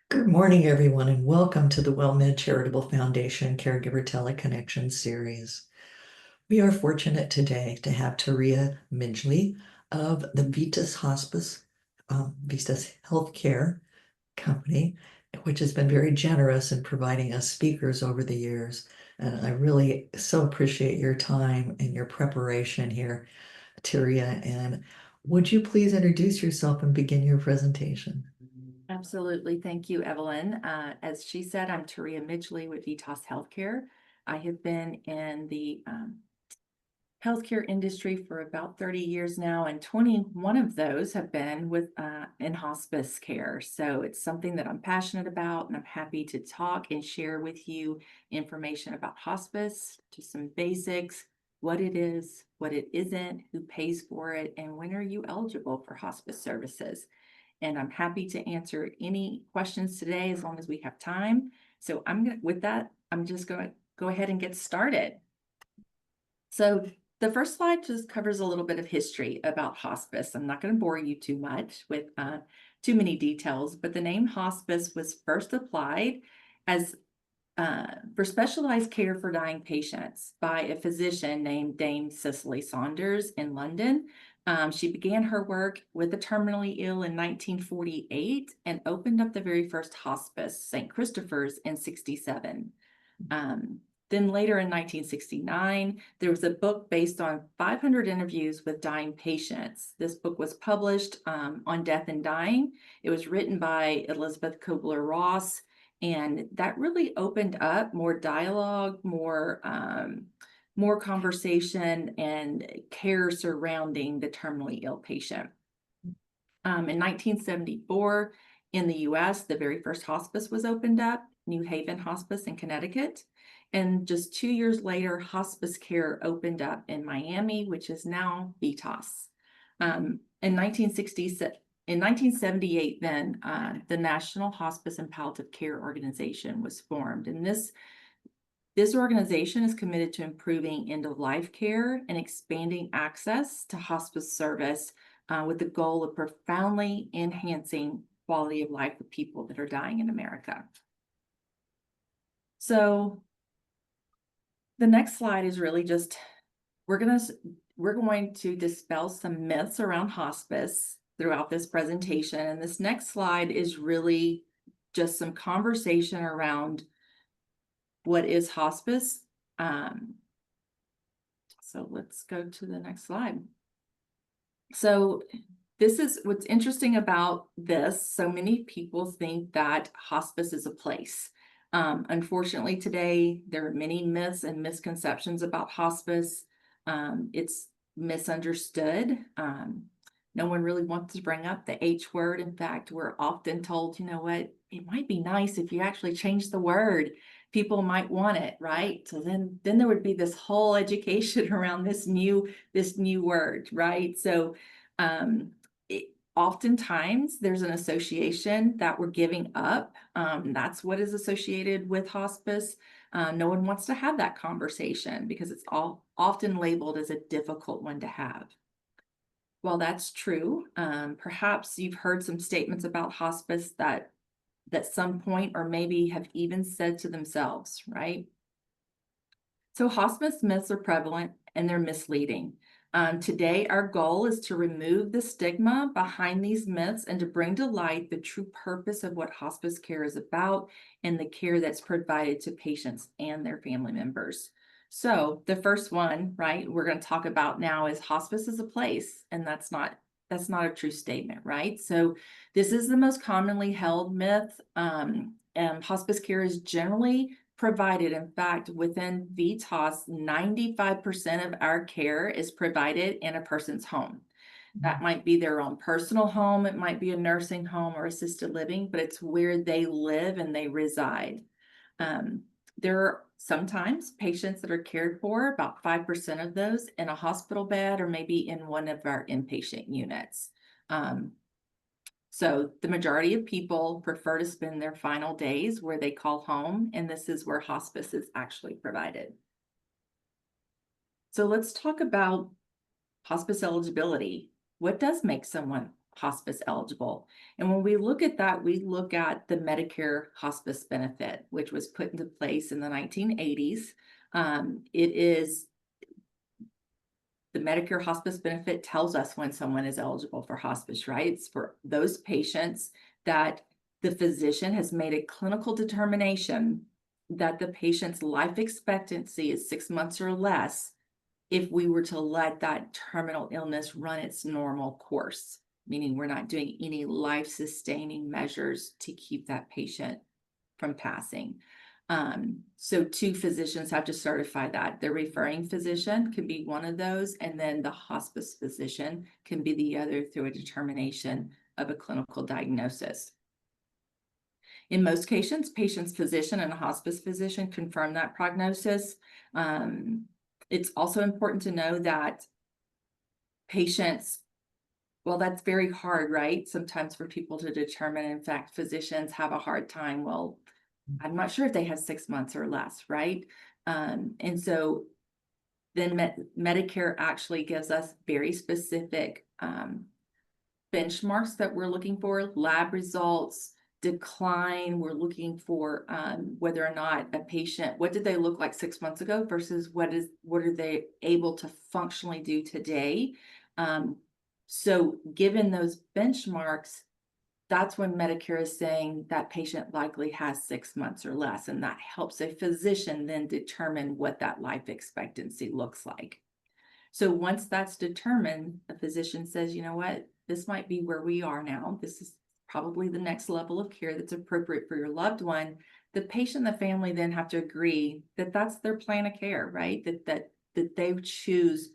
Good morning, everyone, and welcome to the WellMed Charitable Foundation Caregiver Teleconnection series. We are fortunate today to have Terea Midgley of the Vitas Healthcare Company, which has been very generous in providing us speakers over the years. And I really so appreciate your time and your preparation here, Terea. And would you please introduce yourself and begin your presentation? Absolutely. Thank you, Evelyn. As she said, I'm Terea Midgley with Vitas Healthcare. I have been in the healthcare industry for about 30 years now, and 21 of those have been with in hospice care. So it's something that I'm passionate about, and I'm happy to talk and share with you information about hospice, just some basics, what it is, what it isn't, who pays for it, and when are you eligible for hospice services. And I'm happy to answer any questions today as long as we have time. So with that, I'm just going to go ahead and get started. So the first slide just covers a little bit of history about hospice. I'm not going to bore you too much with too many details, but the name hospice was first applied as for specialized care for dying patients by a physician named Dame Cicely Saunders in London. She began her work with the terminally ill in 1948 and opened up the very first hospice, St. Christopher's, in 67. Then later in 1969, there was a book based on 500 interviews with dying patients. This book was published on death and dying. It was written by Elizabeth Kubler-Ross, and that really opened up more dialogue, more conversation and care surrounding the terminally ill patient. In 1974, in the US, the very first hospice was opened up, New Haven Hospice in Connecticut. And just 2 years later, hospice care opened up in Miami, which is now Vitas. In 1978, then the National Hospice and Palliative Care Organization was formed. And this organization is committed to improving end-of-life care and expanding access to hospice service with the goal of profoundly enhancing quality of life for people that are dying in America. So the next slide is really just, we're going to dispel some myths around hospice throughout this presentation. And this next slide is really just some conversation around what is hospice. So let's go to the next slide. So this is what's interesting about this. So many people think that hospice is a place. Unfortunately, today, there are many myths and misconceptions about hospice. It's misunderstood. No one really wants to bring up the H word. In fact, we're often told, you know what, it might be nice if you actually change the word. People might want it, right? So then there would be this whole education around this new word, right? So oftentimes there's an association that we're giving up. That's what is associated with hospice. No one wants to have that conversation because it's often labeled as a difficult one to have. While that's true, perhaps you've heard some statements about hospice that some point or maybe have even said to themselves, right? So hospice myths are prevalent and they're misleading. Today, our goal is to remove the stigma behind these myths and to bring to light the true purpose of what hospice care is about and the care that's provided to patients and their family members. So the first one, right, we're going to talk about now is hospice is a place, and that's not a true statement, right? So this is the most commonly held myth. Hospice care is generally provided. In fact, within Vitas, 95% of our care is provided in a person's home. That might be their own personal home, it might be a nursing home or assisted living, but it's where they live and they reside. There are sometimes patients that are cared for, about 5% of those in a hospital bed or maybe in one of our inpatient units. So the majority of people prefer to spend their final days where they call home, and this is where hospice is actually provided. So let's talk about hospice eligibility. What does make someone hospice eligible. And when we look at that, we look at the Medicare hospice benefit, which was put into place in the 1980s. It is the Medicare hospice benefit tells us when someone is eligible for hospice, right? It's for those patients that the physician has made a clinical determination that the patient's life expectancy is 6 months or less if we were to let that terminal illness run its normal course, meaning we're not doing any life-sustaining measures to keep that patient from passing. So two physicians have to certify that. The referring physician can be one of those, and then the hospice physician can be the other through a determination of a clinical diagnosis. In most cases, patient's physician and a hospice physician confirm that prognosis. It's also important to know that patients, well, that's very hard, right? Sometimes for people to determine. In fact, physicians have a hard time. Well, I'm not sure if they have 6 months or less, right? And so then Medicare actually gives us very specific benchmarks that we're looking for, lab results, decline. We're looking for whether or not a patient, what did they look like 6 months ago versus what are they able to functionally do today? So given those benchmarks, that's when Medicare is saying that patient likely has 6 months or less, and that helps a physician then determine what that life expectancy looks like. So once that's determined, a physician says, you know what, this might be where we are now. This is probably the next level of care that's appropriate for your loved one. The patient and the family then have to agree that that's their plan of care, right? That they choose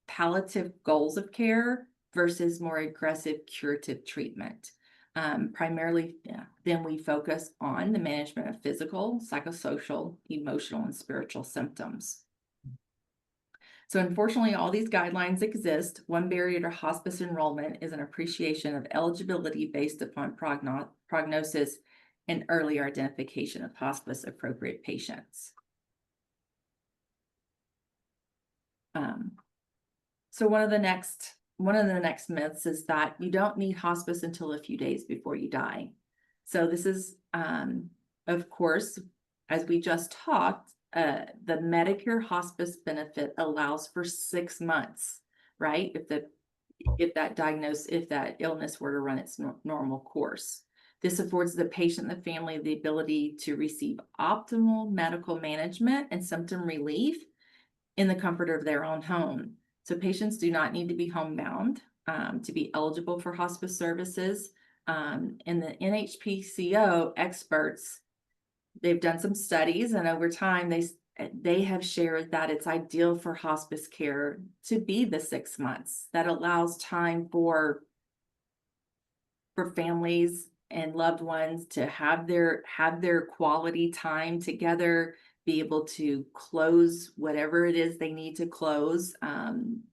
palliative goals of care versus more aggressive curative treatment. Primarily, then we focus on the management of physical, psychosocial, emotional, and spiritual symptoms. So unfortunately, all these guidelines exist. One barrier to hospice enrollment is an appreciation of eligibility based upon prognosis and earlier identification of hospice appropriate patients. So one of the next myths is that you don't need hospice until a few days before you die. So this is, of course, as we just talked, the Medicare hospice benefit allows for 6 months, right? If that illness were to run its normal course. This affords the patient and the family the ability to receive optimal medical management and symptom relief in the comfort of their own home. So patients do not need to be homebound to be eligible for hospice services. And the NHPCO experts, they've done some studies, and over time they have shared that it's ideal for hospice care to be the 6 months. That allows time for families and loved ones to have their quality time together, be able to close whatever it is they need to close, and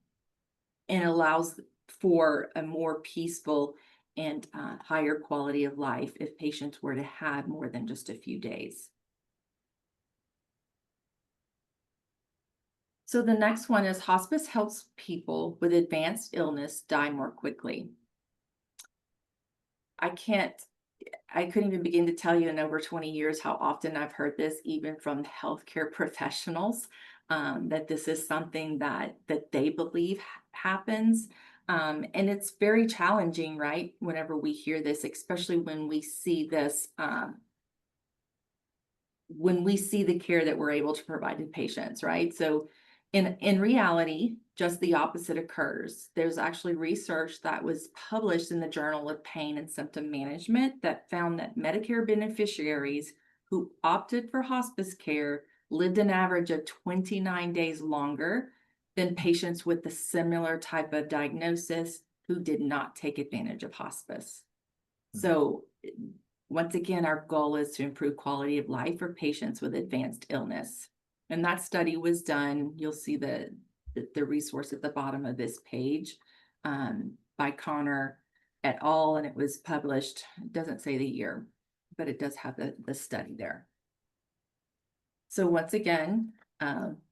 allows for a more peaceful and higher quality of life if patients were to have more than just a few days. So the next one is hospice helps people with advanced illness die more quickly. I couldn't even begin to tell you in over 20 years how often I've heard this, even from healthcare professionals, that this is something that they believe happens. And it's very challenging, right? Whenever we hear this, especially when we see this, when we see the care that we're able to provide to patients, right? So in reality, just the opposite occurs. There's actually research that was published in the Journal of Pain and Symptom Management that found that Medicare beneficiaries who opted for hospice care lived an average of 29 days longer than patients with the similar type of diagnosis who did not take advantage of hospice. So once again, our goal is to improve quality of life for patients with advanced illness. And that study was done, you'll see the resource at the bottom of this page, by Connor et al. And it was published, it doesn't say the year, but it does have the study there. So once again,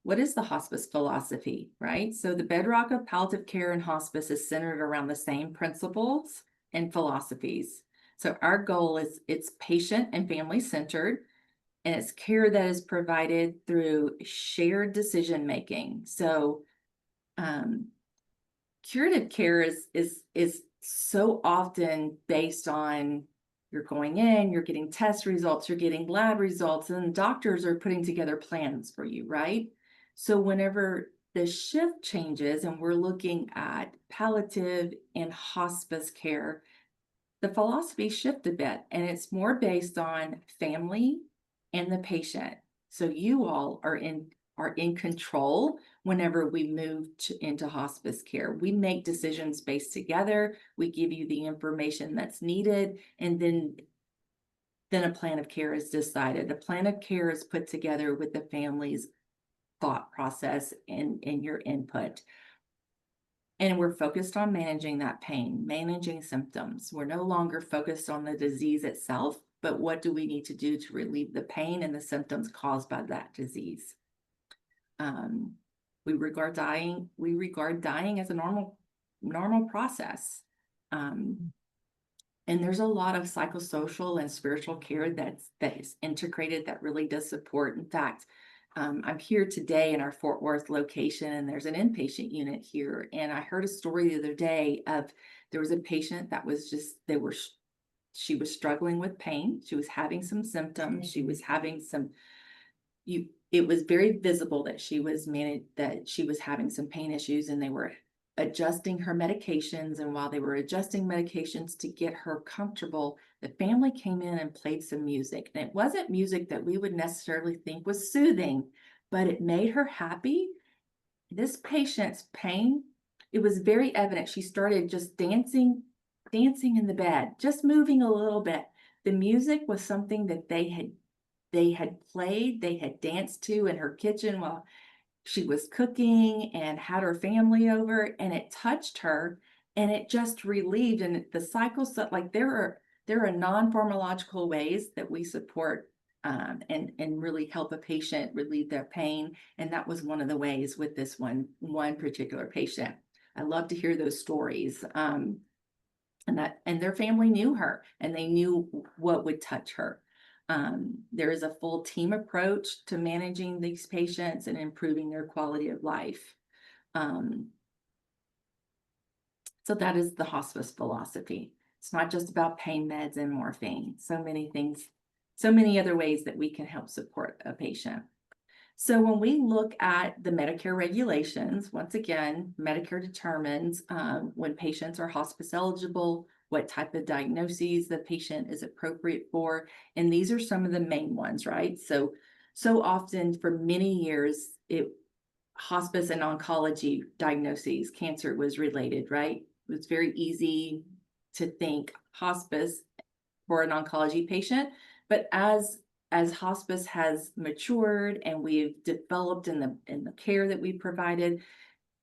what is the hospice philosophy, right? So the bedrock of palliative care and hospice is centered around the same principles and philosophies. So our goal is it's patient and family centered, and it's care that is provided through shared decision making. So um, curative care is so often based on you're going in, you're getting test results, you're getting lab results, and doctors are putting together plans for you, right? So whenever the shift changes and we're looking at palliative and hospice care, the philosophy shift a bit, and it's more based on family and the patient. So you all are in control whenever we move into hospice care. We make decisions based together. We give you the information that's needed, and then a plan of care is decided. A plan of care is put together with the family's thought process and your input. And we're focused on managing that pain, managing symptoms. We're no longer focused on the disease itself, but what do we need to do to relieve the pain and the symptoms caused by that disease? We regard dying as a normal process. And there's a lot of psychosocial and spiritual care that is integrated that really does support. In fact, I'm here today in our Fort Worth location, and there's an inpatient unit here. And I heard a story the other day of there was a patient that was she was struggling with pain. She was having some symptoms. She was having some, it was very visible that she was having some pain issues, and they were adjusting her medications. And while they were adjusting medications to get her comfortable, the family came in and played some music. And it wasn't music that we would necessarily think was soothing, but it made her happy. This patient's pain, it was very evident. She started just dancing in the bed, just moving a little bit. The music was something that they had played, they had danced to in her kitchen while she was cooking and had her family over, and it touched her, and it just relieved. And the cycle, so like there are non-pharmacological ways that we support and really help a patient relieve their pain. And that was one of the ways with this one particular patient. I love to hear those stories. And their family knew her, and they knew what would touch her. There is a full team approach to managing these patients and improving their quality of life. So that is the hospice philosophy. It's not just about pain meds and morphine. So many things, so many other ways that we can help support a patient. So when we look at the Medicare regulations, once again, Medicare determines when patients are hospice eligible, what type of diagnoses the patient is appropriate for. And these are some of the main ones, right? So often for many years, hospice and oncology diagnoses, cancer was related, right? It was very easy to think hospice for an oncology patient, but as hospice has matured and we've developed in the care that we provided,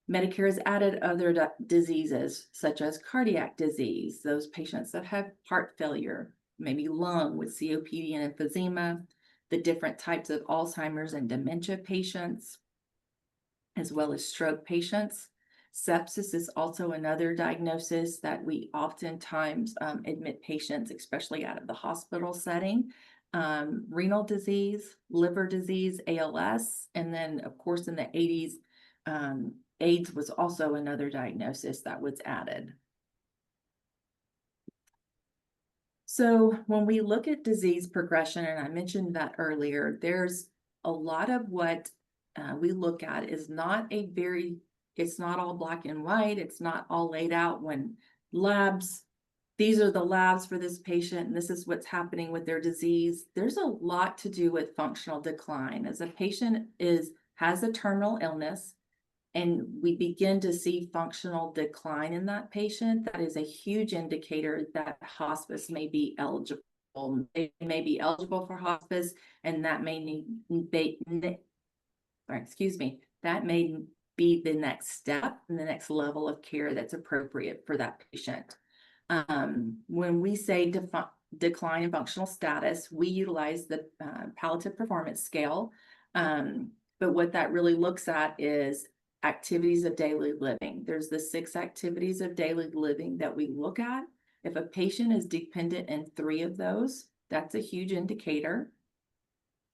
Medicare has added other diseases such as cardiac disease, those patients that have heart failure, maybe lung with COPD and emphysema, the different types of Alzheimer's and dementia patients, as well as stroke patients. Sepsis is also another diagnosis that we oftentimes admit patients, especially out of the hospital setting. Renal disease, liver disease, ALS, and then of course in the 80s, AIDS was also another diagnosis that was added. So when we look at disease progression, and I mentioned that earlier, there's a lot of what we look at is it's not all black and white. It's not all laid out when these are the labs for this patient, and this is what's happening with their disease. There's a lot to do with functional decline. As a patient has a terminal illness, and we begin to see functional decline in that patient, that is a huge indicator that hospice may be eligible. They may be eligible for hospice, and that may that may be the next step and the next level of care that's appropriate for that patient. When we say decline in functional status, we utilize the palliative performance scale. But what that really looks at is activities of daily living. There's the 6 activities of daily living that we look at. If a patient is dependent in 3 of those, that's a huge indicator.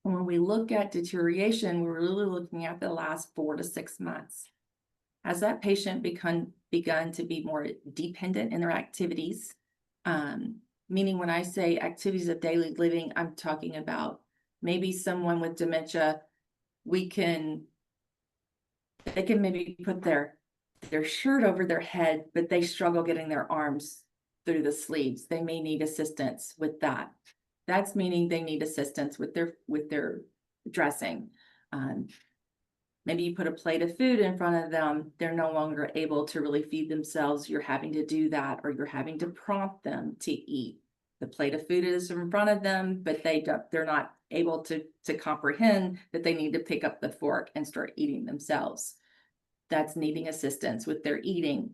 And when we look at deterioration, we're really looking at the last 4 to 6 months. Has that patient begun to be more dependent in their activities? Meaning when I say activities of daily living, I'm talking about maybe someone with dementia, they can maybe put their shirt over their head, but they struggle getting their arms through the sleeves. They may need assistance with that. That's meaning they need assistance with their dressing. Maybe you put a plate of food in front of them, they're no longer able to really feed themselves. You're having to do that, or you're having to prompt them to eat. The plate of food is in front of them, but they're not able to comprehend that they need to pick up the fork and start eating themselves. That's needing assistance with their eating,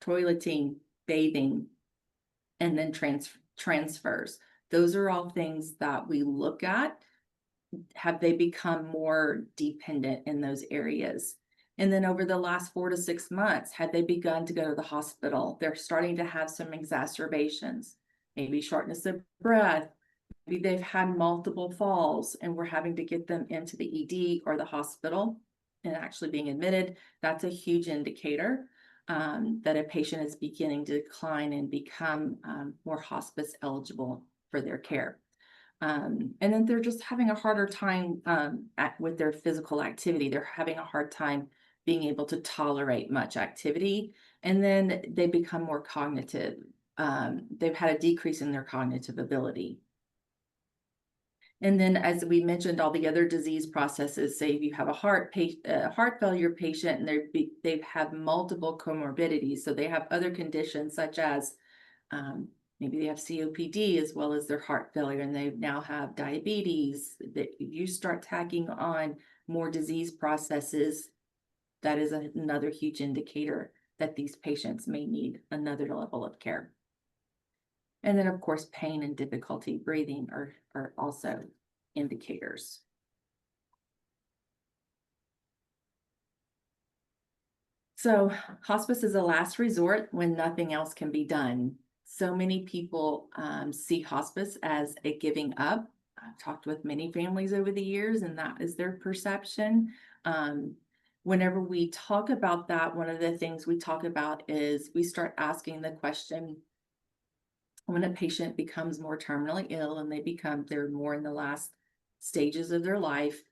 toileting, bathing, and then transfers. Those are all things that we look at. Have they become more dependent in those areas? And then over the last 4 to 6 months, had they begun to go to the hospital? They're starting to have some exacerbations, maybe shortness of breath. Maybe they've had multiple falls and we're having to get them into the ED or the hospital and actually being admitted. That's a huge indicator that a patient is beginning to decline and become more hospice eligible for their care. And then they're just having a harder time with their physical activity. They're having a hard time being able to tolerate much activity. And then they become more cognitive. They've had a decrease in their cognitive ability. And then, as we mentioned, all the other disease processes, say if you have a heart failure patient and they've had multiple comorbidities, so they have other conditions such as maybe they have COPD as well as their heart failure, and they now have diabetes. That you start tacking on more disease processes, that is another huge indicator that these patients may need another level of care. And then, of course, pain and difficulty breathing are also indicators. So hospice is a last resort when nothing else can be done. So many people see hospice as a giving up. I've talked with many families over the years, and that is their perception. Whenever we talk about that, one of the things we talk about is we start asking the question, when a patient becomes more terminally ill and they're more in the last stages of their life,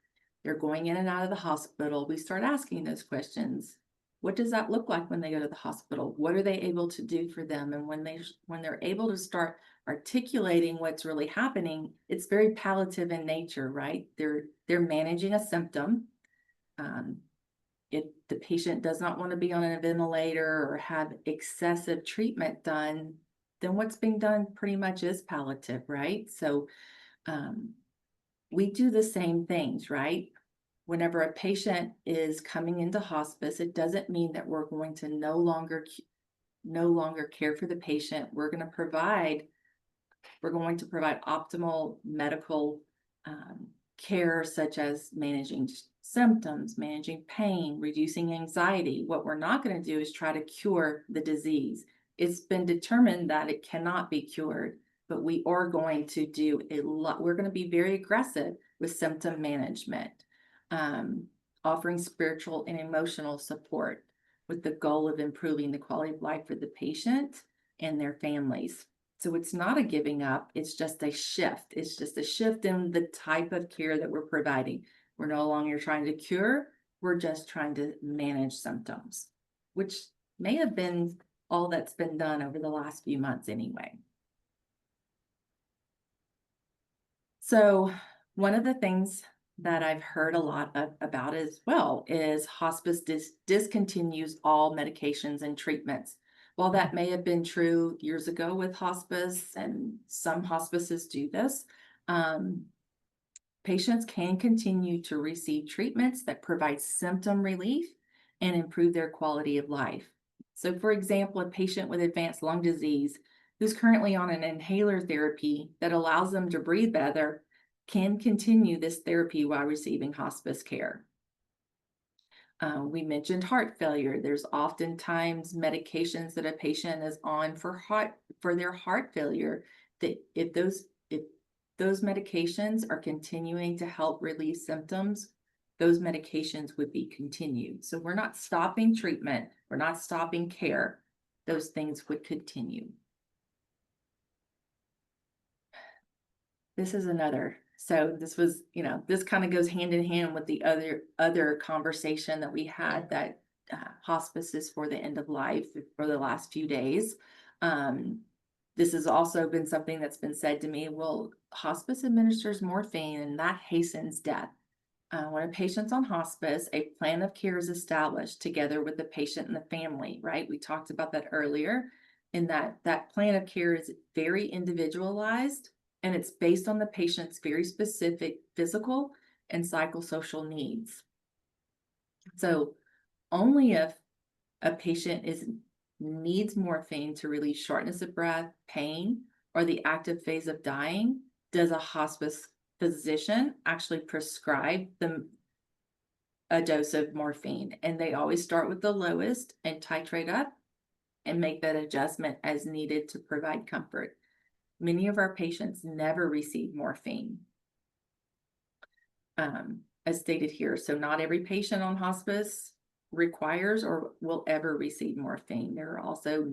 they're going in and out of the hospital, we start asking those questions. What does that look like when they go to the hospital? What are they able to do for them? And when they're able to start articulating what's really happening, it's very palliative in nature, right? They're managing a symptom. If the patient does not want to be on a ventilator or have excessive treatment done, then what's being done pretty much is palliative, right? So we do the same things, right? Whenever a patient is coming into hospice, it doesn't mean that we're going to no longer care for the patient. We're going to provide optimal medical care, such as managing symptoms, managing pain, reducing anxiety. What we're not going to do is try to cure the disease. It's been determined that it cannot be cured, but we are going to do a lot. We're going to be very aggressive with symptom management, offering spiritual and emotional support with the goal of improving the quality of life for the patient and their families. So it's not a giving up, it's just a shift. It's just a shift in the type of care that we're providing. We're no longer trying to cure, we're just trying to manage symptoms, which may have been all that's been done over the last few months anyway. So one of the things that I've heard a lot about as well is hospice discontinues all medications and treatments. While that may have been true years ago with hospice, and some hospices do this, patients can continue to receive treatments that provide symptom relief and improve their quality of life. So, for example, a patient with advanced lung disease who's currently on an inhaler therapy that allows them to breathe better can continue this therapy while receiving hospice care. We mentioned heart failure. There's oftentimes medications that a patient is on for their heart failure, that if those medications are continuing to help relieve symptoms, those medications would be continued. So we're not stopping treatment, we're not stopping care. Those things would continue. This is another. So this was, this kind of goes hand in hand with the other conversation that we had, that hospice is for the end of life for the last few days. This has also been something that's been said to me. Well, hospice administers morphine and that hastens death. When a patient's on hospice, a plan of care is established together with the patient and the family, right? We talked about that earlier, in that plan of care is very individualized, and it's based on the patient's very specific physical and psychosocial needs. So only if a patient needs morphine to relieve shortness of breath, pain, or the active phase of dying, does a hospice physician actually prescribe them a dose of morphine. And they always start with the lowest and titrate up and make that adjustment as needed to provide comfort. Many of our patients never receive morphine, as stated here. So not every patient on hospice requires or will ever receive morphine. There are also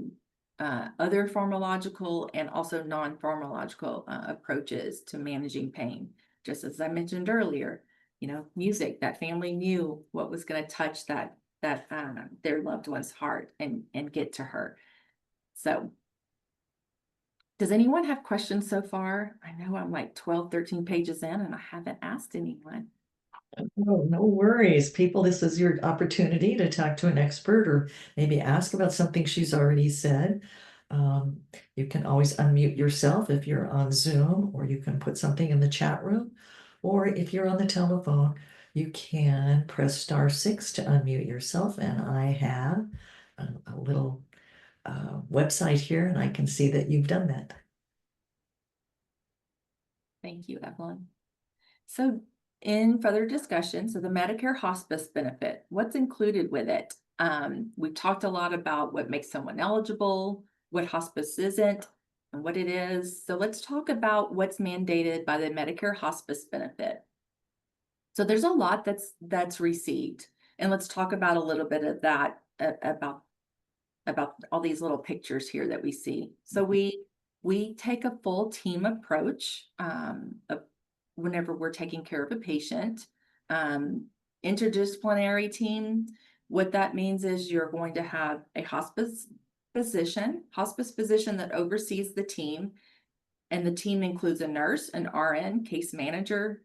other pharmacological and also non-pharmacological approaches to managing pain. Just as I mentioned earlier, music, that family knew what was going to touch their loved one's heart and get to her. So does anyone have questions so far? I know I'm like 12, 13 pages in and I haven't asked anyone. Oh, no worries, people. This is your opportunity to talk to an expert or maybe ask about something she's already said. You can always unmute yourself if you're on Zoom, or you can put something in the chat room. Or if you're on the telephone, you can press *6 to unmute yourself. And I have a little website here, and I can see that you've done that. Thank you, Evelyn. So in further discussion, so the Medicare hospice benefit, what's included with it? We've talked a lot about what makes someone eligible, what hospice isn't, and what it is. So let's talk about what's mandated by the Medicare hospice benefit. So there's a lot that's received, and let's talk about a little bit of that, about all these little pictures here that we see. So we take a full team approach whenever we're taking care of a patient. Interdisciplinary team, what that means is you're going to have a hospice physician that oversees the team, and the team includes a nurse, an RN, case manager,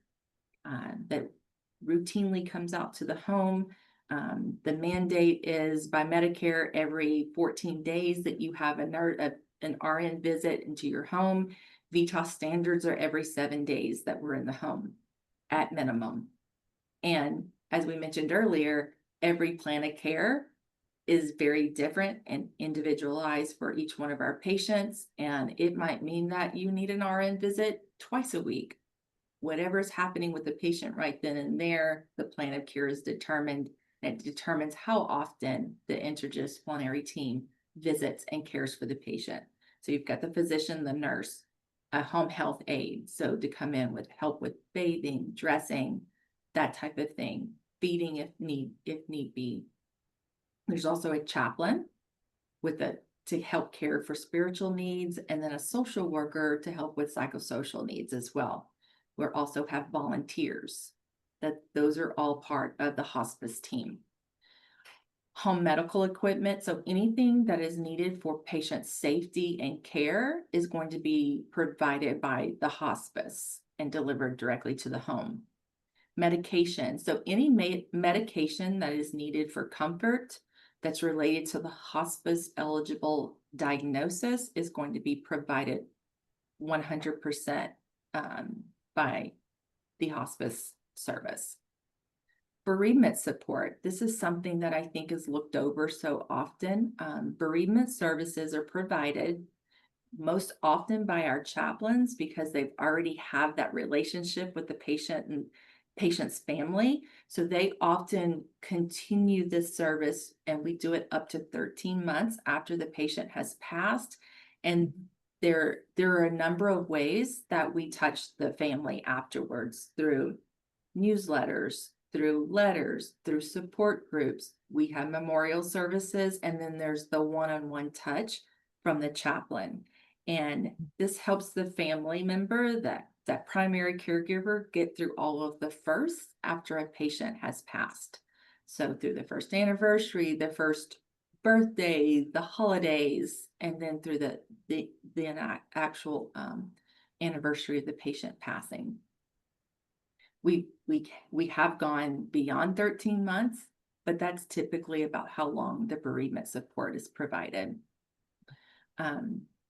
that routinely comes out to the home. The mandate is by Medicare every 14 days that you have an RN visit into your home. VITAS standards are every 7 days that we're in the home at minimum. And as we mentioned earlier, every plan of care is very different and individualized for each one of our patients. And it might mean that you need an RN visit twice a week. Whatever is happening with the patient right then and there, the plan of care is determined, and it determines how often the interdisciplinary team visits and cares for the patient. So you've got the physician, the nurse, a home health aide, so to come in with help with bathing, dressing, that type of thing, feeding if need be. There's also a chaplain to help care for spiritual needs, and then a social worker to help with psychosocial needs as well. We also have volunteers. Those are all part of the hospice team. Home medical equipment, so anything that is needed for patient safety and care is going to be provided by the hospice and delivered directly to the home. Medication, so any medication that is needed for comfort that's related to the hospice eligible diagnosis is going to be provided 100% by the hospice service. Bereavement support. This is something that I think is looked over so often. Bereavement services are provided most often by our chaplains because they've already have that relationship with the patient patient's family. So they often continue this service, and we do it up to 13 months after the patient has passed. And there are a number of ways that we touch the family afterwards, through newsletters, through letters, through support groups. We have memorial services, and then there's the one-on-one touch from the chaplain. And this helps the family member, that primary caregiver, get through all of the firsts after a patient has passed. So through the first anniversary, the first birthday, the holidays, and then through the actual anniversary of the patient passing. We have gone beyond 13 months, but that's typically about how long the bereavement support is provided.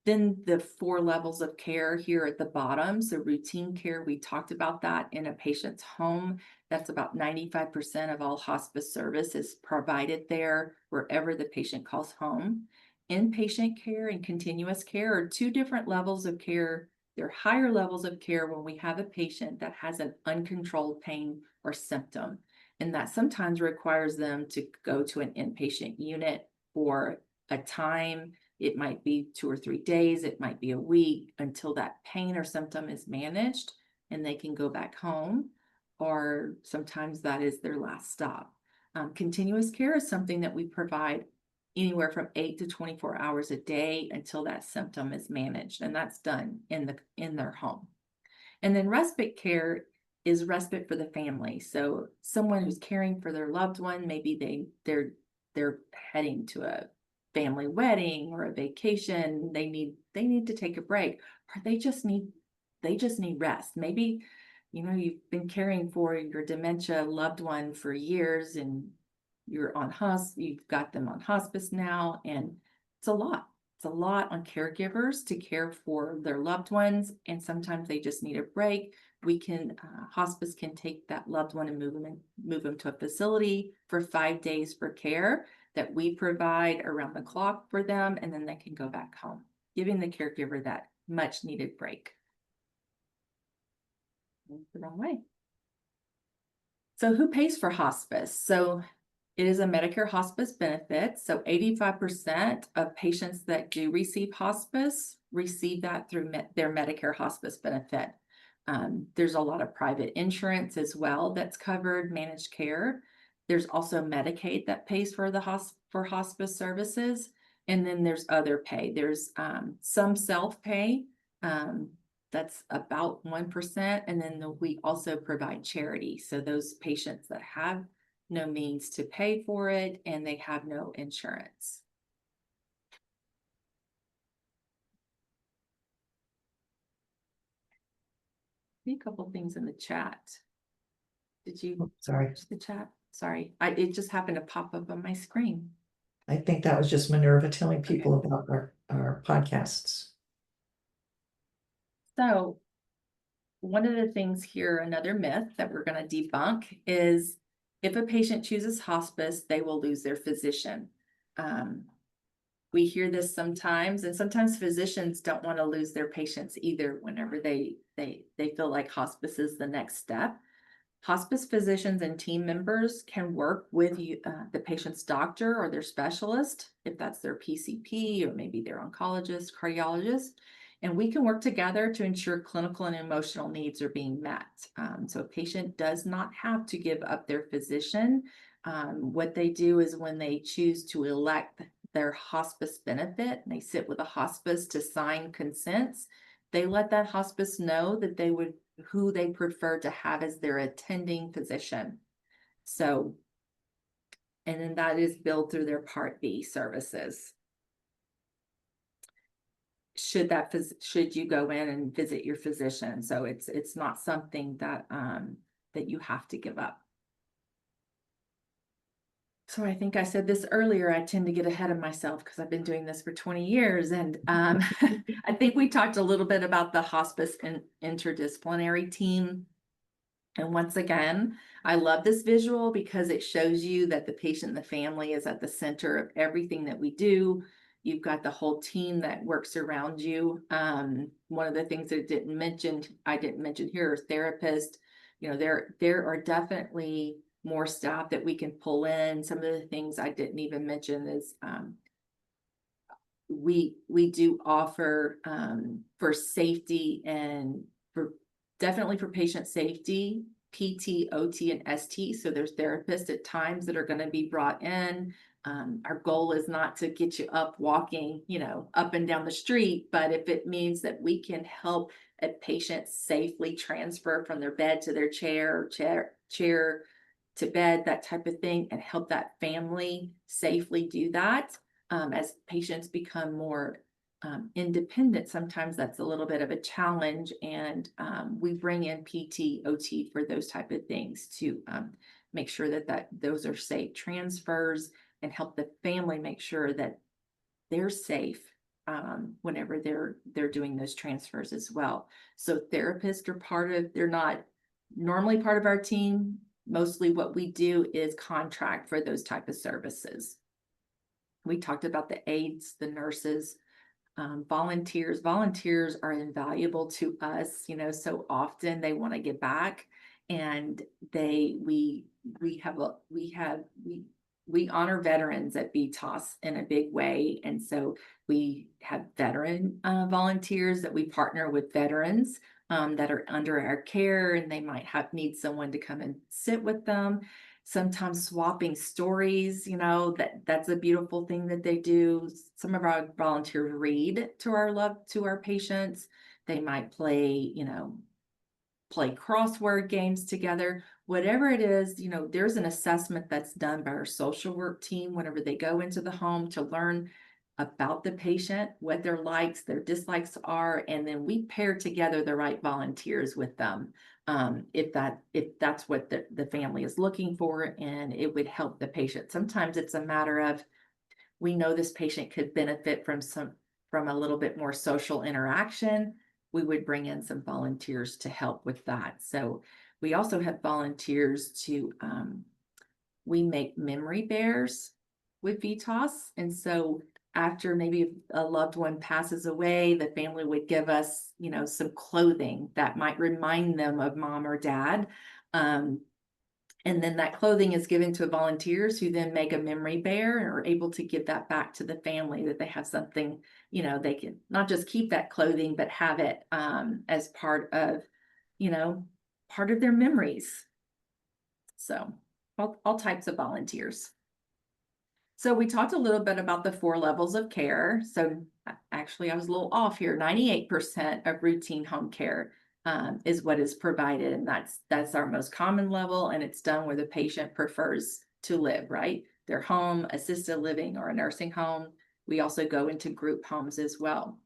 Then the 4 levels of care here at the bottom. So routine care, we talked about that in a patient's home. That's about 95% of all hospice service is provided there, wherever the patient calls home. Inpatient care and continuous care are 2 different levels of care. They're higher levels of care when we have a patient that has an uncontrolled pain or symptom, and that sometimes requires them to go to an inpatient unit for a time. It might be 2 or 3 days, it might be a week, until that pain or symptom is managed and they can go back home, or sometimes that is their last stop. Continuous care is something that we provide anywhere from 8 to 24 hours a day until that symptom is managed, and that's done in their home. And then respite care is respite for the family. So someone who's caring for their loved one, maybe they're heading to a family wedding or a vacation, they need to take a break, or they just need rest. Maybe, you've been caring for your dementia loved one for years, and you've got them on hospice now, and it's a lot. It's a lot on caregivers to care for their loved ones, and sometimes they just need a break. Hospice can take that loved one and move them to a facility for 5 days for care that we provide around the clock for them, and then they can go back home, giving the caregiver that much needed break. The wrong way. So who pays for hospice? So it is a Medicare hospice benefit. So 85% of patients that do receive hospice receive that through their Medicare hospice benefit. There's a lot of private insurance as well that's covered, managed care. There's also Medicaid that pays for for hospice services. And then there's other pay. There's some self-pay. That's about 1%. And then we also provide charity. So those patients that have no means to pay for it and they have no insurance. See a couple things in the chat. Did you Sorry. watch the chat? Sorry, it just happened to pop up on my screen. I think that was just Minerva telling people about our podcasts. So one of the things here, another myth that we're going to debunk, is if a patient chooses hospice, they will lose their physician. We hear this sometimes, and sometimes physicians don't want to lose their patients either whenever they feel like hospice is the next step. Hospice physicians and team members can work with the patient's doctor or their specialist, if that's their PCP or maybe their oncologist, cardiologist, and we can work together to ensure clinical and emotional needs are being met. So a patient does not have to give up their physician. What they do is when they choose to elect their hospice benefit, and they sit with a hospice to sign consents, they let that hospice know that who they prefer to have as their attending physician. So, and then that is billed through their Part B services. Should you go in and visit your physician? So it's not something that that you have to give up. So I think I said this earlier, I tend to get ahead of myself because I've been doing this for 20 years. And I think we talked a little bit about the hospice and interdisciplinary team. And once again, I love this visual because it shows you that the patient and the family is at the center of everything that we do. You've got the whole team that works around you. One of the things that I didn't mention here is therapists. there are definitely more staff that we can pull in. Some of the things I didn't even mention is, we do offer, for safety and for definitely for patient safety, PT, OT, and ST. So there's therapists at times that are going to be brought in. Our goal is not to get you up walking, up and down the street, but if it means that we can help a patient safely transfer from their bed to their chair to bed, that type of thing, and help that family safely do that. As patients become more independent, sometimes that's a little bit of a challenge, and we bring in PT, OT for those type of things to make sure that those are safe transfers and help the family make sure that they're safe whenever they're doing those transfers as well. So therapists are they're not normally part of our team. Mostly what we do is contract for those type of services. We talked about the aides, the nurses, volunteers. Volunteers are invaluable to us. So often they want to give back, and we honor veterans at VITAS in a big way, and so we have veteran volunteers that we partner with veterans that are under our care, and they might need someone to come and sit with them. Sometimes swapping stories, that's a beautiful thing that they do. Some of our volunteers read to our patients. They might play crossword games together. Whatever it is, there's an assessment that's done by our social work team whenever they go into the home to learn about the patient, what their likes, their dislikes are, and then we pair together the right volunteers with them. If that's what the family is looking for, and it would help the patient. Sometimes it's a matter of, we know this patient could benefit from a little bit more social interaction. We would bring in some volunteers to help with that. So we also have volunteers we make memory bears with VITAS. And so after maybe a loved one passes away, the family would give us, some clothing that might remind them of mom or dad. And then that clothing is given to volunteers who then make a memory bear and are able to give that back to the family, that they have something, they can not just keep that clothing, but have it as part of their memories. So all types of volunteers. So we talked a little bit about the 4 levels of care. So actually I was a little off here. 98% of routine home care is what is provided. And that's our most common level. And it's done where the patient prefers to live, right? Their home, assisted living, or a nursing home. We also go into group homes as well.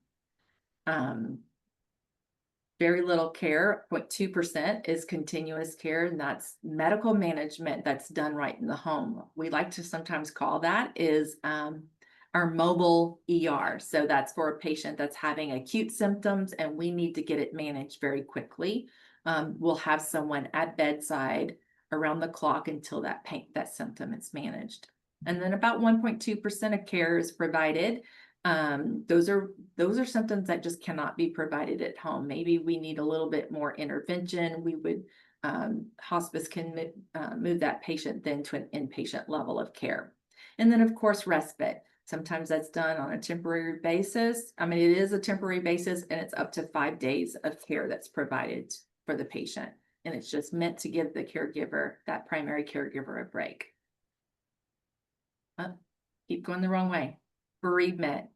Very little care, 0.2% is continuous care, and that's medical management that's done right in the home. We like to sometimes call that is our mobile ER. So that's for a patient that's having acute symptoms and we need to get it managed very quickly. We'll have someone at bedside around the clock until that symptom is managed. And then about 1.2% of care is provided. Those are symptoms that just cannot be provided at home. Maybe we need a little bit more intervention. We would hospice can move that patient then to an inpatient level of care. And then of course respite. Sometimes that's done on a temporary basis. I mean, it is a temporary basis, and it's up to 5 days of care that's provided for the patient. And it's just meant to give the caregiver, that primary caregiver, a break. Keep going the wrong way. Bereavement.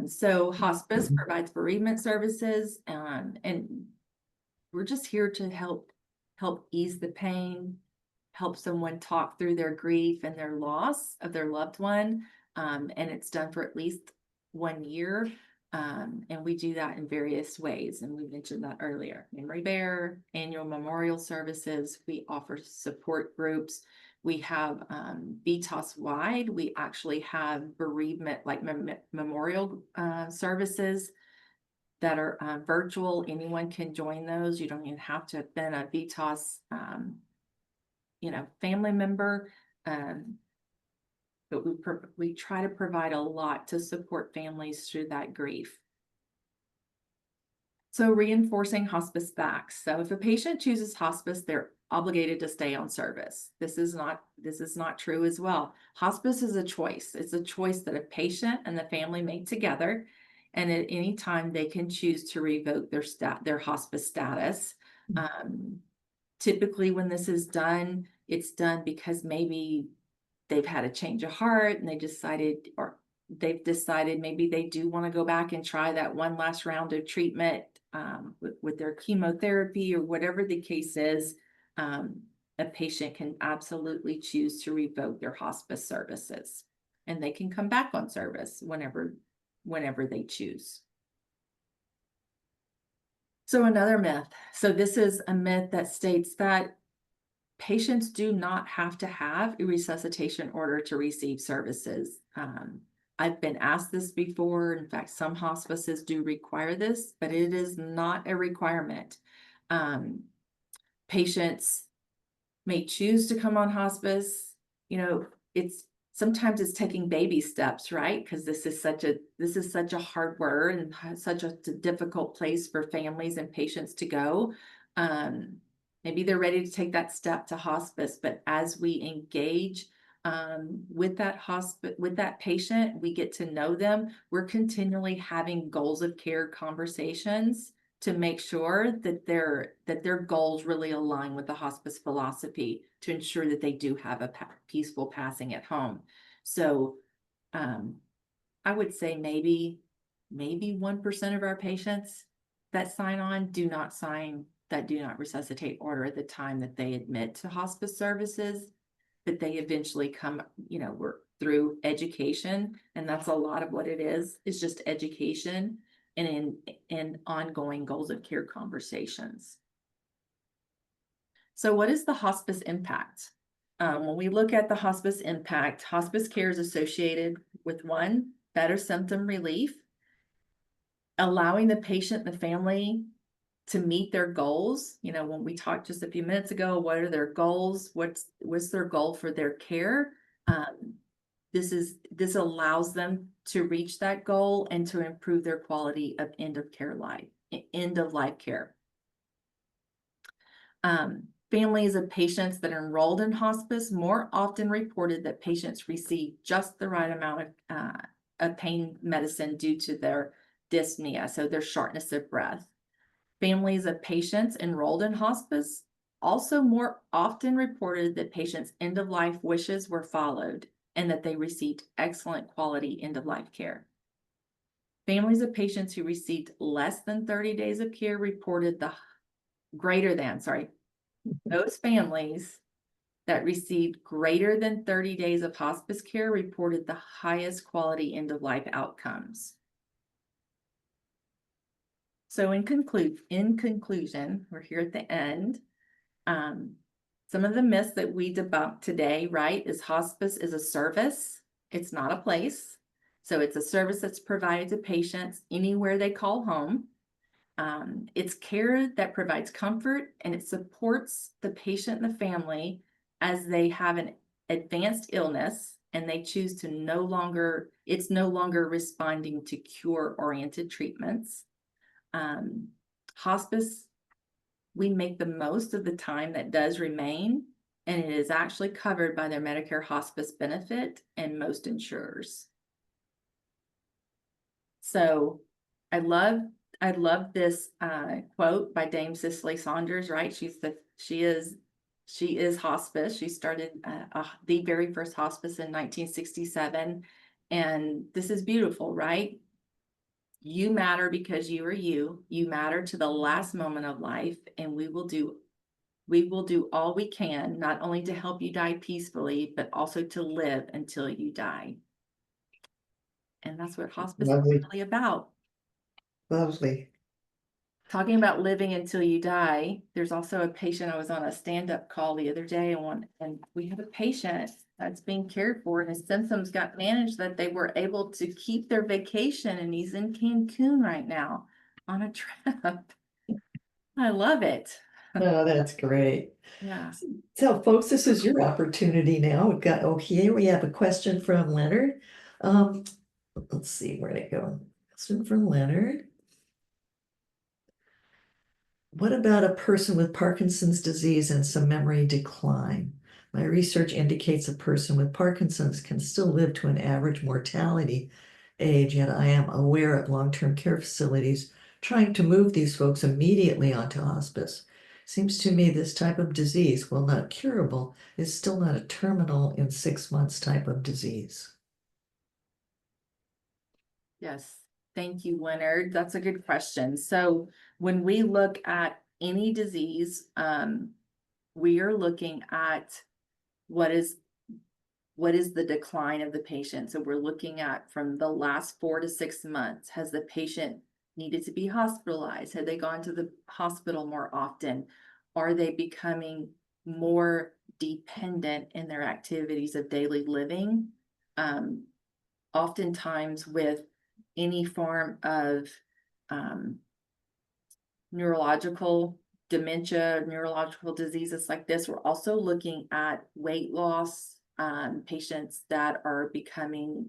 So hospice provides bereavement services, and we're just here to help ease the pain, help someone talk through their grief and their loss of their loved one. And it's done for at least 1 year. And we do that in various ways. And we mentioned that earlier. Memory Bear, annual memorial services. We offer support groups. We have VITAS wide. We actually have bereavement, like memorial services that are virtual. Anyone can join those. You don't even have to have been a VITAS, family member. But we try to provide a lot to support families through that grief. So reinforcing hospice facts. So if a patient chooses hospice, they're obligated to stay on service. This is not true as well. Hospice is a choice. It's a choice that a patient and the family make together. And at any time they can choose to revoke their hospice status. Um, Typically when this is done, it's done because maybe they've had a change of heart and they've decided maybe they do want to go back and try that one last round of treatment with their chemotherapy or whatever the case is. A patient can absolutely choose to revoke their hospice services, and they can come back on service whenever they choose. So another myth. So this is a myth that states that patients do not have to have a resuscitation order to receive services. I've been asked this before. In fact, some hospices do require this, but it is not a requirement. Patients may choose to come on hospice. You know, sometimes it's taking baby steps, right? Because this is such a hard word and such a difficult place for families and patients to go. Maybe they're ready to take that step to hospice, but as we engage with that patient, we get to know them. We're continually having goals of care conversations to make sure that their goals really align with the hospice philosophy to ensure that they do have a peaceful passing at home. So I would say maybe 1% of our patients that sign on do not resuscitate order at the time that they admit to hospice services, but they eventually come, we're through education, and that's a lot of what it is just education and in ongoing goals of care conversations. So what is the hospice impact? When we look at the hospice impact, hospice care is associated with one, better symptom relief, allowing the patient and the family to meet their goals. When we talked just a few minutes ago, what are their goals? What's their goal for their care? This allows them to reach that goal and to improve their quality of end of life care. Families of patients that are enrolled in hospice more often reported that patients receive just the right amount of pain medicine due to their dyspnea, so their shortness of breath. Families of patients enrolled in hospice also more often reported that patients' end-of-life wishes were followed and that they received excellent quality end-of-life care. Families of patients who received less than 30 days of care reported those families that received greater than 30 days of hospice care reported the highest quality end-of-life outcomes. So in conclusion, we're here at the end. Some of the myths that we debunked today, right, is hospice is a service. It's not a place. So it's a service that's provided to patients anywhere they call home. It's care that provides comfort, and it supports the patient and the family as they have an advanced illness and they choose to it's no longer responding to cure-oriented treatments. Hospice, we make the most of the time that does remain, and it is actually covered by their Medicare hospice benefit and most insurers. So I love this quote by Dame Cicely Saunders, right? She is hospice. She started the very first hospice in 1967. And this is beautiful, right? You matter because you are you. You matter to the last moment of life, and we will do all we can, not only to help you die peacefully, but also to live until you die. And that's what hospice is really about. Lovely. Talking about living until you die, there's also a patient. I was on a stand-up call the other day, and we have a patient that's being cared for, and his symptoms got managed that they were able to keep their vacation, and he's in Cancun right now on a trip. I love it. Oh, that's great. Yeah. So folks, this is your opportunity now. Here we have a question from Leonard. Let's see where to go. Question from Leonard. What about a person with Parkinson's disease and some memory decline? My research indicates a person with Parkinson's can still live to an average mortality age, yet I am aware of long-term care facilities trying to move these folks immediately onto hospice. Seems to me this type of disease, while not curable, is still not a terminal in 6 months type of disease. Yes, thank you, Leonard. That's a good question. So when we look at any disease, we are looking at what is the decline of the patient. So we're looking at from the last 4 to 6 months. Has the patient needed to be hospitalized? Have they gone to the hospital more often? Are they becoming more dependent in their activities of daily living? Oftentimes with any form of neurological dementia, neurological diseases like this, we're also looking at weight loss, patients that are becoming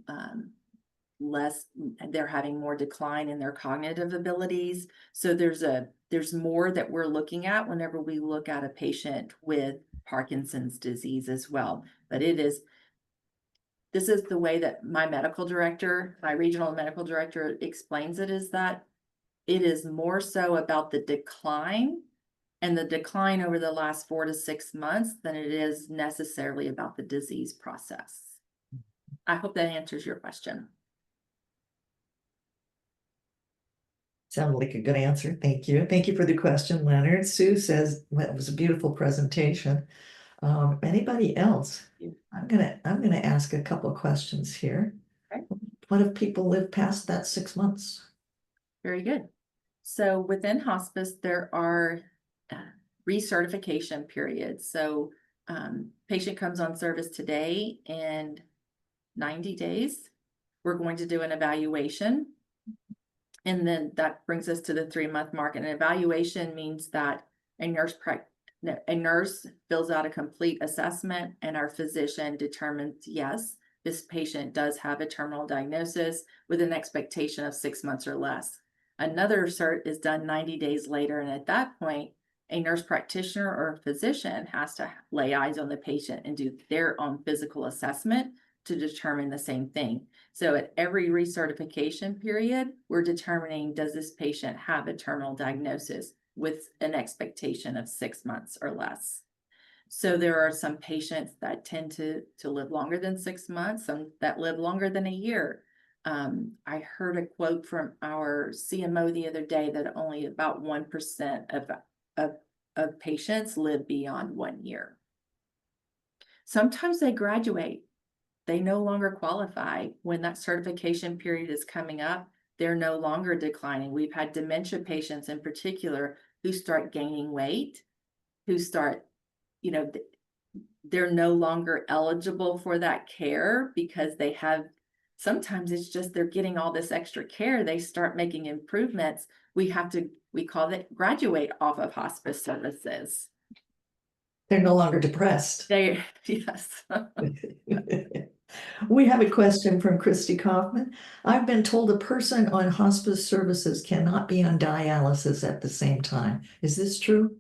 less, they're having more decline in their cognitive abilities. So there's more that we're looking at whenever we look at a patient with Parkinson's disease as well. But this is the way that my medical director, my regional medical director explains it, is that it is more so about the decline and the decline over the last 4 to 6 months than it is necessarily about the disease process. I hope that answers your question. Sounded like a good answer. Thank you. Thank you for the question, Leonard. Sue says, well, it was a beautiful presentation. Anybody else? Yeah. I'm gonna ask a couple of questions here. Okay. What if people live past that 6 months? Very good. So within hospice, there are recertification periods. So patient comes on service today, and 90 days, we're going to do an evaluation. And then that brings us to the 3-month mark. And an evaluation means that a nurse fills out a complete assessment, and our physician determines, yes, this patient does have a terminal diagnosis with an expectation of 6 months or less. Another cert is done 90 days later. And at that point, a nurse practitioner or physician has to lay eyes on the patient and do their own physical assessment to determine the same thing. So at every recertification period, we're determining, does this patient have a terminal diagnosis with an expectation of 6 months or less? So there are some patients that tend to live longer than 6 months, some that live longer than a year. I heard a quote from our CMO the other day that only about 1% of patients live beyond 1 year. Sometimes they graduate. They no longer qualify. When that certification period is coming up, they're no longer declining. We've had dementia patients in particular who start gaining weight, who start, they're no longer eligible for that care because they have, sometimes it's just they're getting all this extra care. They start making improvements. We call it graduate off of hospice services. They're no longer depressed. Yes. We have a question from Christy Kaufman. I've been told a person on hospice services cannot be on dialysis at the same time. Is this true?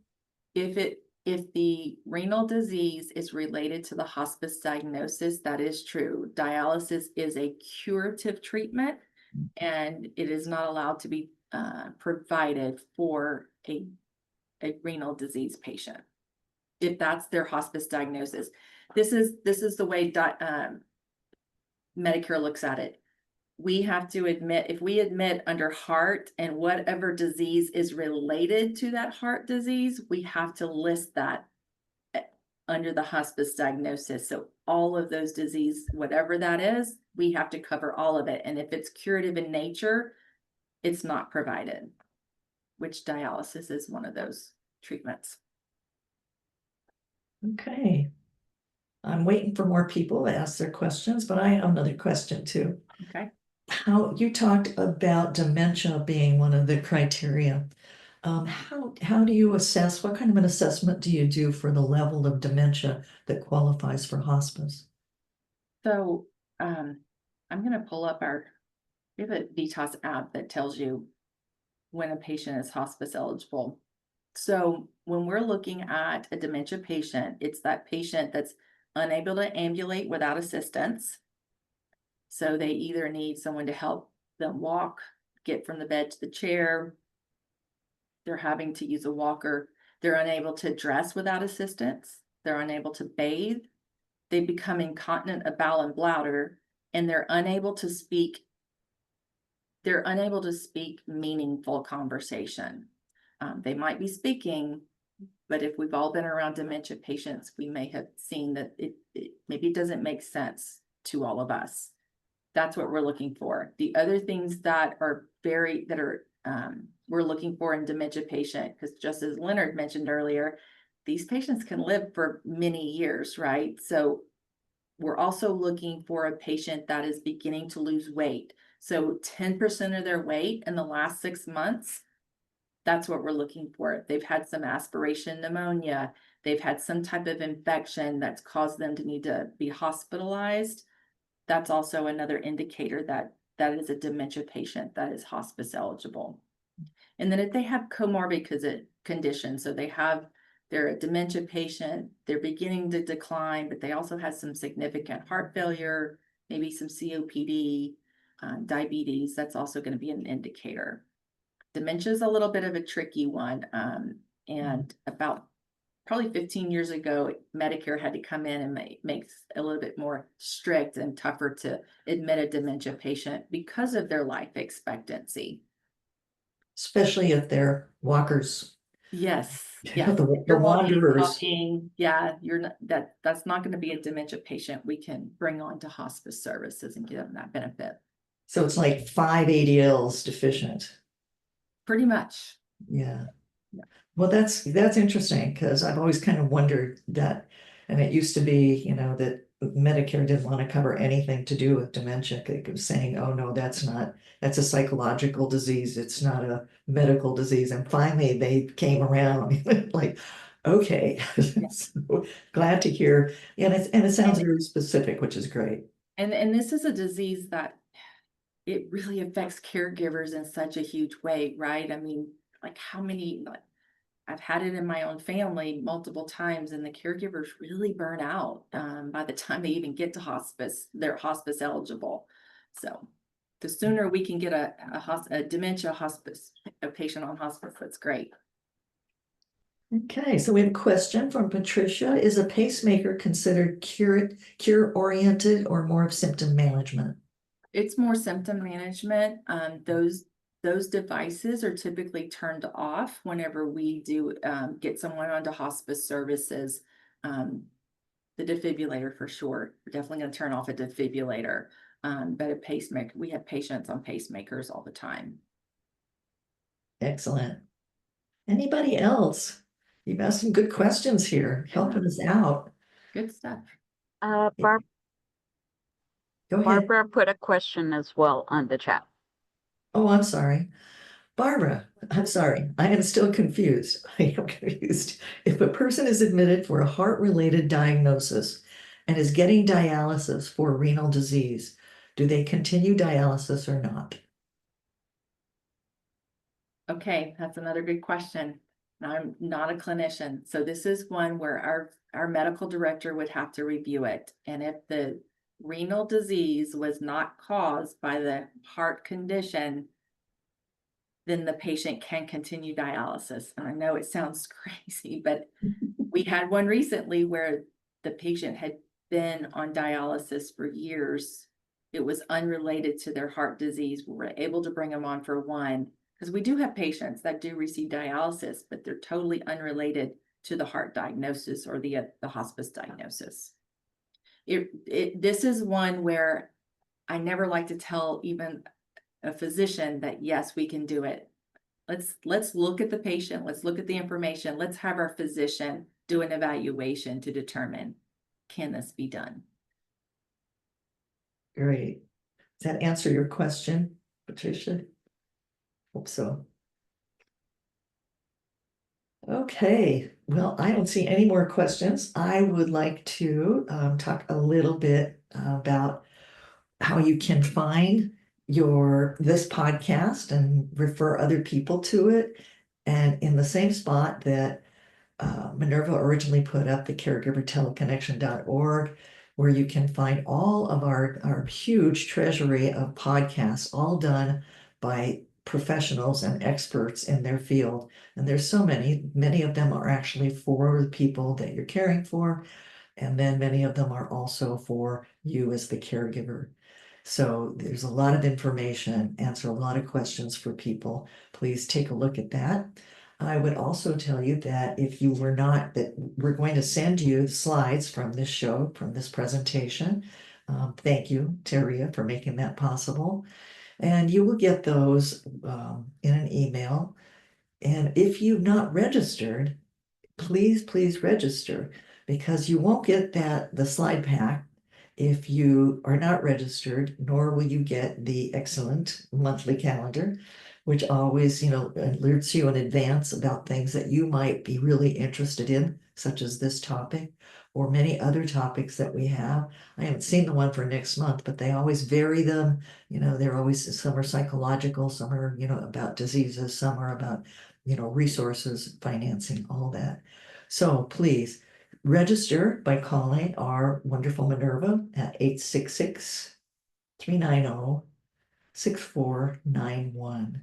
If the renal disease is related to the hospice diagnosis, that is true. Dialysis is a curative treatment, and it is not allowed to be provided for a renal disease patient if that's their hospice diagnosis. This is the way Medicare looks at it. We have to admit, if we admit under heart and whatever disease is related to that heart disease, we have to list that under the hospice diagnosis. So all of those disease, whatever that is, we have to cover all of it. And if it's curative in nature, it's not provided, which dialysis is one of those treatments. Okay. I'm waiting for more people to ask their questions, but I have another question too. Okay. How you talked about dementia being one of the criteria. How do you assess, what kind of an assessment do you do for the level of dementia that qualifies for hospice? So I'm going to pull up we have a VITAS app that tells you when a patient is hospice eligible. So when we're looking at a dementia patient, it's that patient that's unable to ambulate without assistance. So they either need someone to help them walk, get from the bed to the chair. They're having to use a walker. They're unable to dress without assistance. They're unable to bathe. They become incontinent of bowel and bladder, and they're unable to speak. They're unable to speak meaningful conversation. They might be speaking, but if we've all been around dementia patients, we may have seen that it maybe doesn't make sense to all of us. That's what we're looking for. The other things that are we're looking for in dementia patient, because just as Leonard mentioned earlier, these patients can live for many years, right? So we're also looking for a patient that is beginning to lose weight. So 10% of their weight in the last 6 months, that's what we're looking for. They've had some aspiration pneumonia. They've had some type of infection that's caused them to need to be hospitalized. That's also another indicator that that is a dementia patient that is hospice eligible. And then if they have comorbid conditions, so they're a dementia patient, they're beginning to decline, but they also have some significant heart failure, maybe some COPD, diabetes, that's also going to be an indicator. Dementia is a little bit of a tricky one. And about probably 15 years ago, Medicare had to come in and make a little bit more strict and tougher to admit a dementia patient because of their life expectancy. Especially if they're walkers. Yes, Yeah, yes. the You're walking, wanderers. talking. Yeah, you're not that's not going to be a dementia patient we can bring on to hospice services and give them that benefit. So it's like 5 ADLs deficient. Pretty much. Yeah. Yeah. Well, that's interesting because I've always kind of wondered that, and it used to be, that Medicare didn't want to cover anything to do with dementia. It was saying, oh no, that's a psychological disease. It's not a medical disease. And finally they came around like, okay, Yeah. so glad to hear. And it sounds And very specific, which is great. and this is a disease that it really affects caregivers in such a huge way, right? I mean, like how many, like, I've had it in my own family multiple times, and the caregivers really burn out by the time they even get to hospice. They're hospice eligible. So the sooner we can get a dementia hospice, a patient on hospice, that's great. Okay, so we have a question from Patricia. Is a pacemaker considered cure-oriented or more of symptom management? It's more symptom management. Those devices are typically turned off whenever we do get someone onto hospice services. The defibrillator for sure. We're definitely going to turn off a defibrillator. But a pacemaker, we have patients on pacemakers all the time. Excellent. Anybody else? You've asked some good questions here, helping Yeah, us out. good stuff. Barb, Go ahead. Barbara put a question as well on the chat. Oh, I'm sorry. Barbara, I'm sorry. I am still confused. I am confused. If a person is admitted for a heart-related diagnosis and is getting dialysis for renal disease, do they continue dialysis or not? Okay, that's another good question. I'm not a clinician, so this is one where our medical director would have to review it. And if the renal disease was not caused by the heart condition, then the patient can continue dialysis. And I know it sounds crazy, but we had one recently where the patient had been on dialysis for years. It was unrelated to their heart disease. We were able to bring them on for one, because we do have patients that do receive dialysis, but they're totally unrelated to the heart diagnosis or the hospice diagnosis. This is one where I never like to tell even a physician that yes, we can do it. Let's look at the patient. Let's look at the information. Let's have our physician do an evaluation to determine, can this be done? Great. Does that answer your question, Patricia? Hope so. Okay, well, I don't see any more questions. I would like to talk a little bit about how you can find this podcast and refer other people to it. And in the same spot that Minerva originally put up, the caregiverteleconnection.org, where you can find all of our huge treasury of podcasts, all done by professionals and experts in their field. And there's so many of them are actually for the people that you're caring for. And then many of them are also for you as the caregiver. So there's a lot of information, answer a lot of questions for people. Please take a look at that. I would also tell you that if you were not, that we're going to send you slides from this show, from this presentation. Thank you, Terea, for making that possible. And you will get those in an email. And if you've not registered, please register, because you won't get the slide pack if you are not registered, nor will you get the excellent monthly calendar, which always, alerts you in advance about things that you might be really interested in, such as this topic or many other topics that we have. I haven't seen the one for next month, but they always vary them. They're always, some are psychological, some are, about diseases, some are about, resources, financing, all that. So please register by calling our wonderful Minerva at 866-390-6491.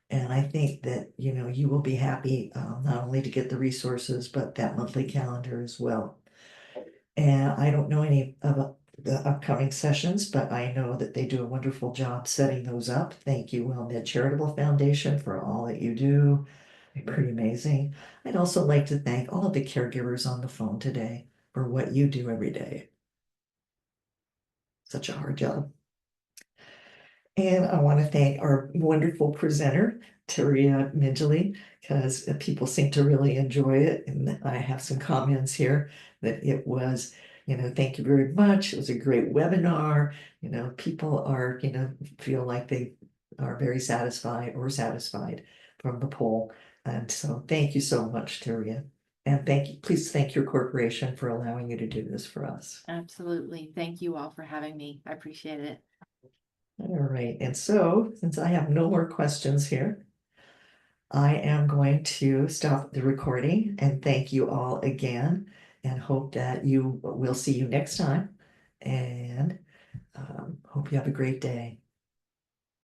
And I think that, you will be happy not only to get the resources, but that monthly calendar as well. And I don't know any of the upcoming sessions, but I know that they do a wonderful job setting those up. Thank you, WellMed Charitable Foundation, for all that you do. You're pretty amazing. I'd also like to thank all of the caregivers on the phone today for what you do every day. Such a hard job. And I want to thank our wonderful presenter, Terea Midgley, because people seem to really enjoy it. And I have some comments here that it was, thank you very much. It was a great webinar. People are, feel like they are very satisfied or satisfied from the poll. And so thank you so much, Terea. And please thank your corporation for allowing you to do this for us. Absolutely. Thank you all for having me. I appreciate it. All right, and so since I have no more questions here, I am going to stop the recording and thank you all again, and hope that we'll see you next time, and hope you have a great day.